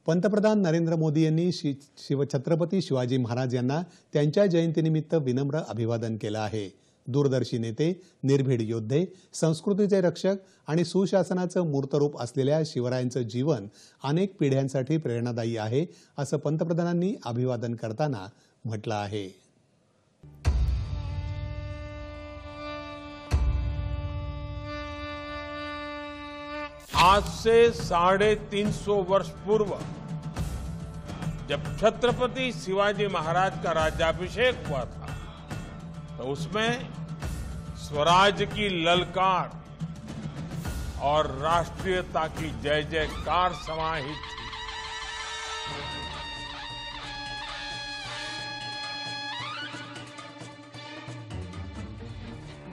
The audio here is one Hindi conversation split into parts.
पंतप्रधान नरेंद्र मोदी यांनी छत्रपती शिवाजी महाराज यांना त्यांच्या जयंतीनिमित्त विनम्र अभिवादन केलं आहे। दूरदर्शी नेते, निर्भीड योद्धे, संस्कृतीचे रक्षक आणि सुशासनाचं मूर्तरूप असलेल्या शिवरायांचं जीवन अनेक पिढ्यांसाठी प्रेरणादायी आहे, असं पंतप्रधानांनी अभिवादन करताना म्हटलं आहे। आज से 350 वर्ष पूर्व जब छत्रपति शिवाजी महाराज का राज्याभिषेक हुआ था, तो उसमें स्वराज की ललकार और राष्ट्रीयता की जय जयकार समाहित थी।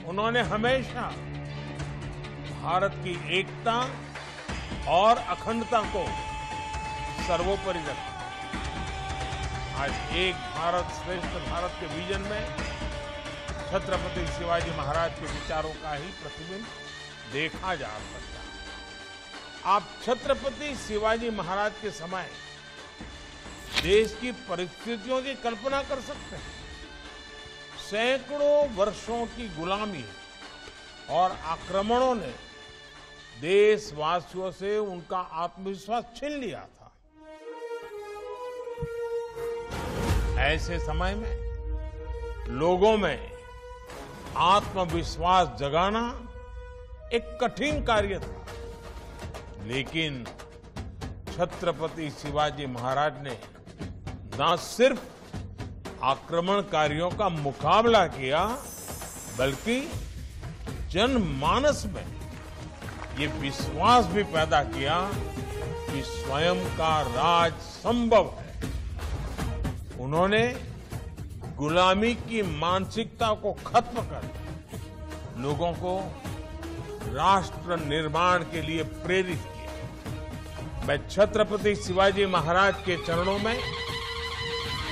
उन्होंने हमेशा भारत की एकता और अखंडता को सर्वोपरि रखा। आज एक भारत श्रेष्ठ भारत के विजन में छत्रपति शिवाजी महाराज के विचारों का ही प्रतिबिंब देखा जा सकता है। आप छत्रपति शिवाजी महाराज के समय देश की परिस्थितियों की कल्पना कर सकते हैं। सैकड़ों वर्षों की गुलामी और आक्रमणों ने देशवासियों से उनका आत्मविश्वास छीन लिया था। ऐसे समय में लोगों में आत्मविश्वास जगाना एक कठिन कार्य था, लेकिन छत्रपति शिवाजी महाराज ने न सिर्फ आक्रमणकारियों का मुकाबला किया, बल्कि जनमानस में ये विश्वास भी पैदा किया कि स्वयं का राज संभव है। उन्होंने गुलामी की मानसिकता को खत्म कर लोगों को राष्ट्र निर्माण के लिए प्रेरित किया। मैं छत्रपति शिवाजी महाराज के चरणों में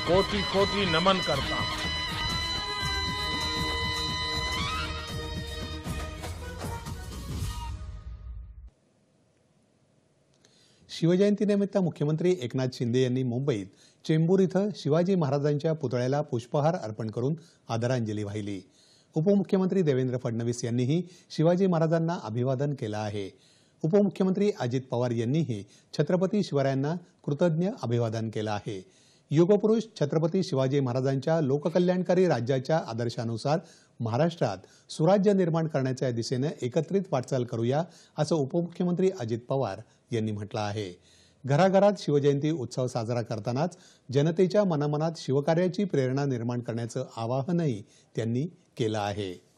कोटि-कोटि नमन करता हूं। शिवजयंतीनिमित्त मुख्यमंत्री एकनाथ शिंदे यांनी मुंबईत चेंबूर इथं शिवाजी महाराजांच्या पुतळ्याला पुष्पहार अर्पण करून आदरांजली वाहिली। उपमुख्यमंत्री देवेंद्र फडणवीस यांनीही शिवाजी महाराजांना अभिवादन केलं आहे। उपमुख्यमंत्री अजित पवार यांनीही छत्रपती शिवरायांना कृतज्ञ अभिवादन केलं आहे। युगपुरुष छत्रपती शिवाजी महाराजांच्या लोककल्याणकारी राज्याच्या आदर्शानुसार महाराष्ट्रात सुराज्य निर्माण करण्याच्या दिशेने एकत्रित वाटचाल करूया, असं उपमुख्यमंत्री अजित पवार यांनी म्हटलं आहे। घराघरात शिवजयंती उत्सव साजरा करतानाच जनतेच्या मनामनात शिवकार्याची प्रेरणा निर्माण करण्याचं आवाहनही त्यांनी केलं आहे।